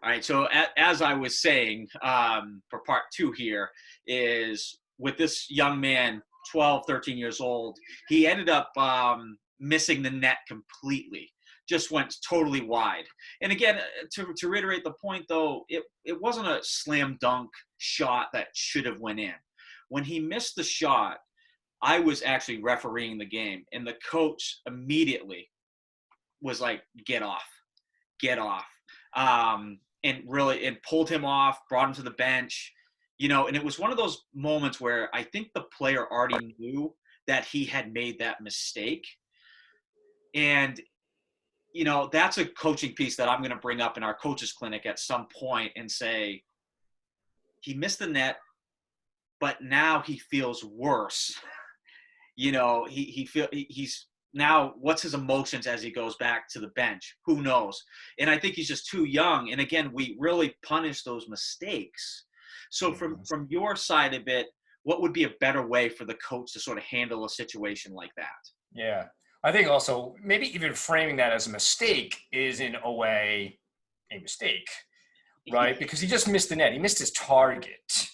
All right. So as I was saying, for part two here is with this young man, 12, 13 years old, he ended up missing the net completely. Just went totally wide. And again, to reiterate the point, though, it wasn't a slam dunk shot that should have went in. When he missed the shot, I was actually refereeing the game, and the coach immediately was like, get off. And pulled him off, brought him to the bench, and it was one of those moments where I think the player already knew that he had made that mistake. And, that's a coaching piece that I'm going to bring up in our coaches clinic at some point and say, he missed the net, but now he feels worse. He's now, what's his emotions as he goes back to the bench? Who knows? And I think he's just too young. And again, we really punish those mistakes. So from your side of it, what would be a better way for the coach to sort of handle a situation like that? Yeah. I think also maybe even framing that as a mistake is in a way a mistake, right? Because he just missed the net. He missed his target.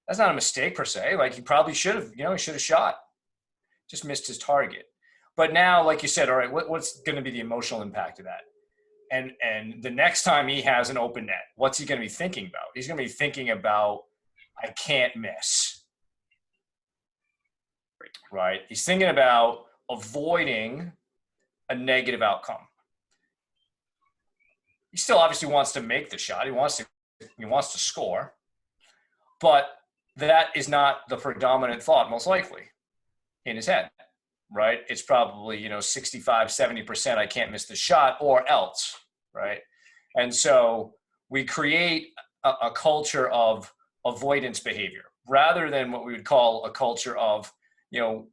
That's not a mistake per se. Like, he probably should have, he should have shot. Just missed his target. But now, like you said, all right, what's going to be the emotional impact of that? And the next time he has an open net, what's he going to be thinking about? He's going to be thinking about, I can't miss. Right? He's thinking about avoiding a negative outcome. He still obviously wants to make the shot. He wants to score. But that is not the predominant thought, most likely, in his head, right? It's probably, 65, 70%, I can't miss the shot or else, right? And so we create a culture of avoidance behavior rather than what we would call a culture of,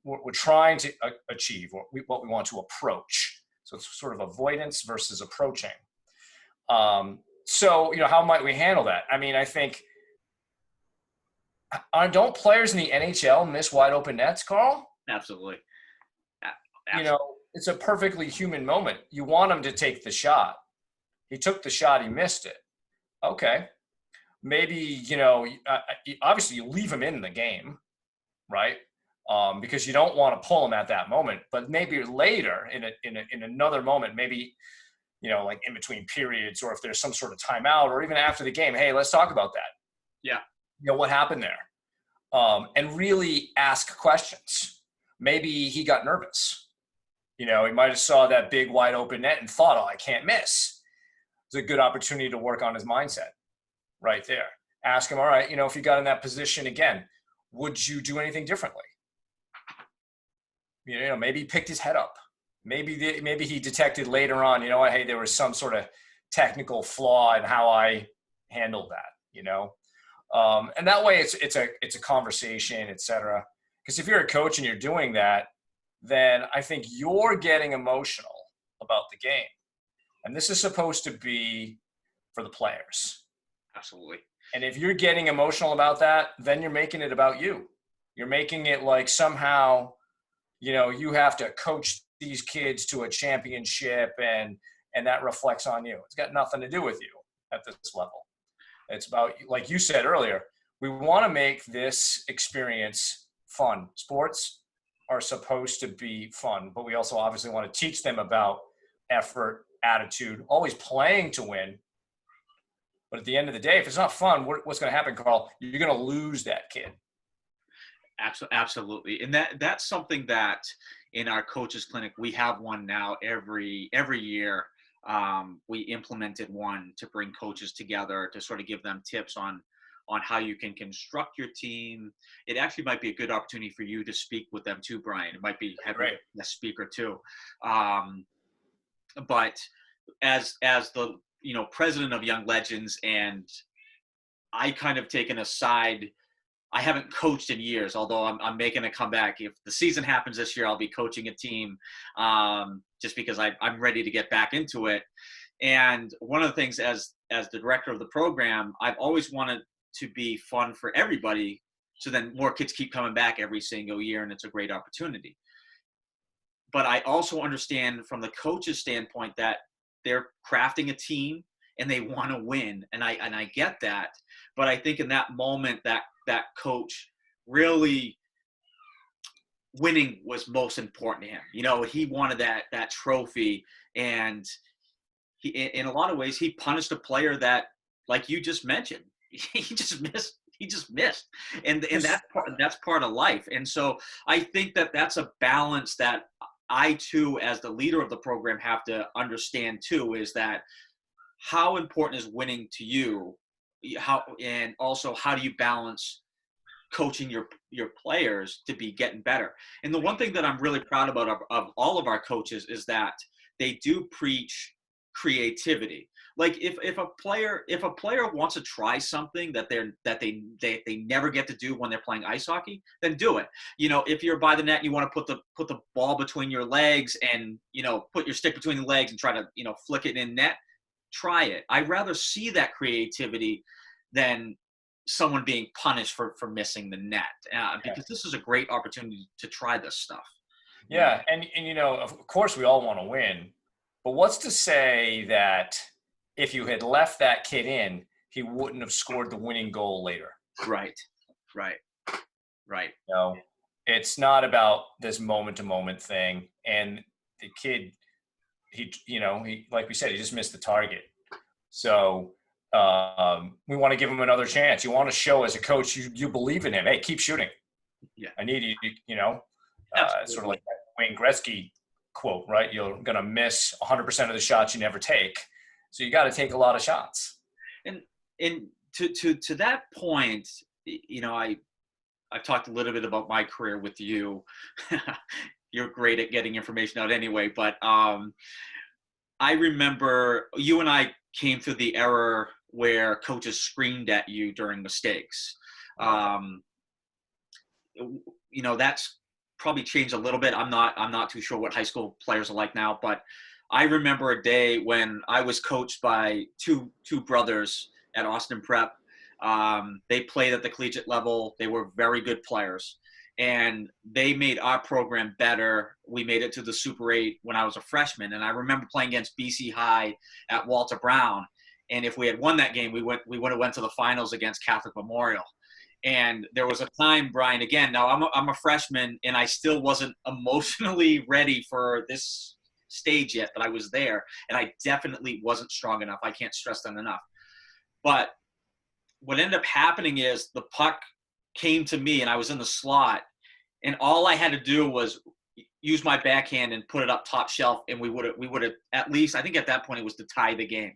we're trying to achieve what we want to approach. So it's sort of avoidance versus approaching. So, how might we handle that? I mean, I think, don't players in the NHL miss wide open nets, Carl? Absolutely. It's a perfectly human moment. You want him to take the shot. He took the shot. He missed it. Okay. Maybe, obviously you leave him in the game, right? Because you don't want to pull him at that moment. But maybe later in another moment, maybe, like in between periods, or if there's some sort of timeout, or even after the game, hey, let's talk about that. Yeah. What happened there? And really ask questions. Maybe he got nervous. He might have saw that big wide open net and thought, oh, I can't miss. It's a good opportunity to work on his mindset right there. Ask him, all right, if you got in that position again, would you do anything differently? Maybe he picked his head up. Maybe he detected later on, hey, there was some sort of technical flaw in how I handled that, and that way it's a conversation, et cetera. Because if you're a coach and you're doing that, then I think you're getting emotional about the game. And this is supposed to be for the players. Absolutely. And if you're getting emotional about that, then you're making it about you. You're making it like somehow, you have to coach these kids to a championship and that reflects on you. It's got nothing to do with you at this level. It's about, like you said earlier, we want to make this experience fun. Sports are supposed to be fun, but we also obviously want to teach them about effort, attitude, always playing to win. But at the end of the day, if it's not fun, what's going to happen, Carl? You're going to lose that kid. Absolutely. And that's something that in our coaches clinic, we have one now every year. We implemented one to bring coaches together to sort of give them tips on how you can construct your team. It actually might be a good opportunity for you to speak with them too, Brian. It might be having a speaker too. But as the president of Young Legends, and I kind of taken a side. I haven't coached in years, although I'm making a comeback. If the season happens this year, I'll be coaching a team just because I'm ready to get back into it. And one of the things as the director of the program, I've always wanted to be fun for everybody. So then more kids keep coming back every single year, and it's a great opportunity. But I also understand from the coach's standpoint that they're crafting a team and they want to win. And I get that. But I think in that moment that coach really, winning was most important to him. He wanted that trophy, and he, in a lot of ways, he punished a player that, like you just mentioned, he just missed. He just missed, and that's part of life. And so I think that's a balance that I too, as the leader of the program, have to understand too. Is that how important is winning to you? And also how do you balance coaching your players to be getting better? And the one thing that I'm really proud about of all of our coaches is that they do preach creativity. Like if a player wants to try something that they never get to do when they're playing ice hockey, then do it. If you're by the net, you want to put the ball between your legs and put your stick between the legs and try to flick it in net. Try it. I'd rather see that creativity than someone being punished for missing the net, because this is a great opportunity to try this stuff. Yeah, and of course we all want to win, but what's to say that if you had left that kid in, he wouldn't have scored the winning goal later? Right. It's not about this moment-to-moment thing. And the kid, he like we said, he just missed the target. So we want to give him another chance. You want to show as a coach you believe in him. Hey, keep shooting. Yeah, I need you. Sort of like that Wayne Gretzky quote, right? You're gonna miss 100% of the shots you never take, so you got to take a lot of shots. And to that point, I've talked a little bit about my career with you. You're great at getting information out anyway, but I remember you and I came through the era where coaches screamed at you during mistakes. That's probably changed a little bit. I'm not too sure what high school players are like now, but I remember a day when I was coached by two brothers at Austin Prep. They played at the collegiate level. They were very good players, and they made our program better. We made it to the Super 8 when I was a freshman, and I remember playing against BC High at Walter Brown. And if we had won that game, we would have went to the finals against Catholic Memorial. And there was a time, Brian, again, now I'm a freshman, and I still wasn't emotionally ready for this stage yet, but I was there, and I definitely wasn't strong enough. I can't stress that enough. But what ended up happening is the puck came to me, and I was in the slot, and all I had to do was use my backhand and put it up top shelf, and we would have at least, I think at that point it was to tie the game.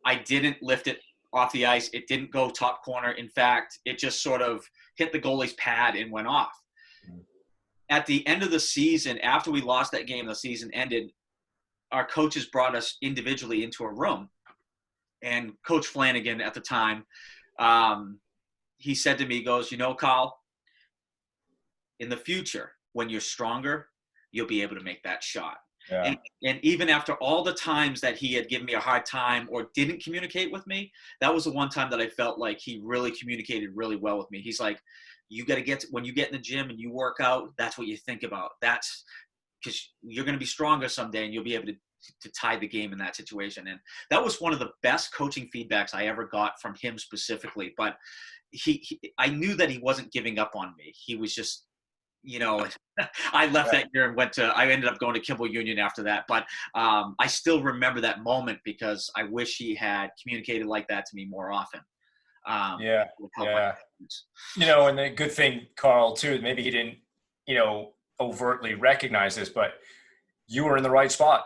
I didn't lift it off the ice. It didn't go top corner. In fact, it just sort of hit the goalie's pad and went off. At the end of the season, after we lost that game, the season ended, our coaches brought us individually into a room. And Coach Flanagan at the time, he said to me, he goes, Kyle, in the future, when you're stronger, you'll be able to make that shot. Yeah. And even after all the times that he had given me a hard time or didn't communicate with me, that was the one time that I felt like he really communicated really well with me. He's like, you got to when you get in the gym and you work out, that's what you think about. That's because you're going to be stronger someday and you'll be able to tie the game in that situation. And that was one of the best coaching feedbacks I ever got from him specifically. But I knew that he wasn't giving up on me. He was just, I left that year and I ended up going to Kimball Union after that. But I still remember that moment because I wish he had communicated like that to me more often. Yeah. And the good thing, Carl, too, maybe he didn't, overtly recognize this, but you were in the right spot,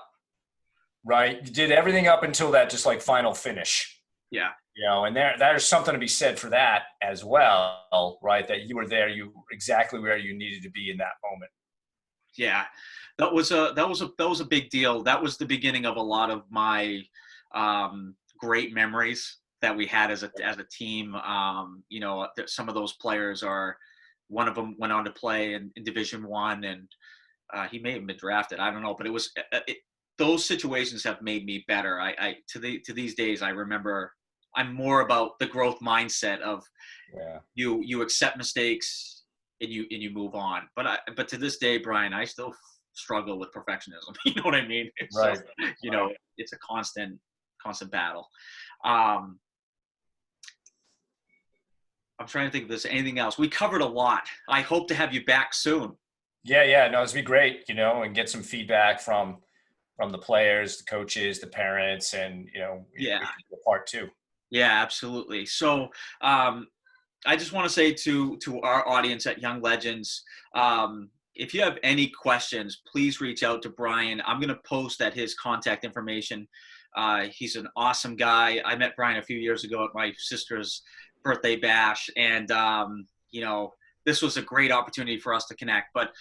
right? You did everything up until that just like final finish. Yeah. And there's something to be said for that as well, right? That you were there, you were exactly where you needed to be in that moment. Yeah, that was a big deal. That was the beginning of a lot of my great memories that we had as a team. Some of those players one of them went on to play in Division I, and he may have been drafted. I don't know, but those situations have made me better. To these days, I remember. I'm more about the growth mindset of you accept mistakes and you move on. But to this day, Brian, I still struggle with perfectionism. You know what I mean? Right. So, it's a constant battle. I'm trying to think if there's anything else. We covered a lot. I hope to have you back soon. Yeah. No, it'd be great, and get some feedback from the players, the coaches, the parents, and we Yeah. can do a part two. Yeah, absolutely. So I just want to say to our audience at Young Legends, if you have any questions, please reach out to Brian. I'm going to post at his contact information. He's an awesome guy. I met Brian a few years ago at my sister's birthday bash, and this was a great opportunity for us to connect. But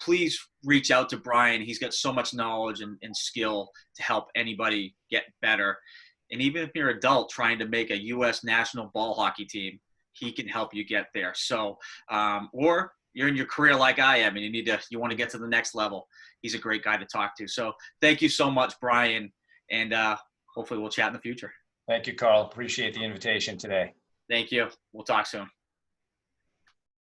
please reach out to Brian. He's got so much knowledge and skill to help anybody get better. And even if you're an adult trying to make a U.S. national ball hockey team, he can help you get there. So, or you're in your career like I am, and you want to get to the next level. He's a great guy to talk to. So thank you so much, Brian. And hopefully we'll chat in the future. Thank you, Carl. Appreciate the invitation today. Thank you. We'll talk soon.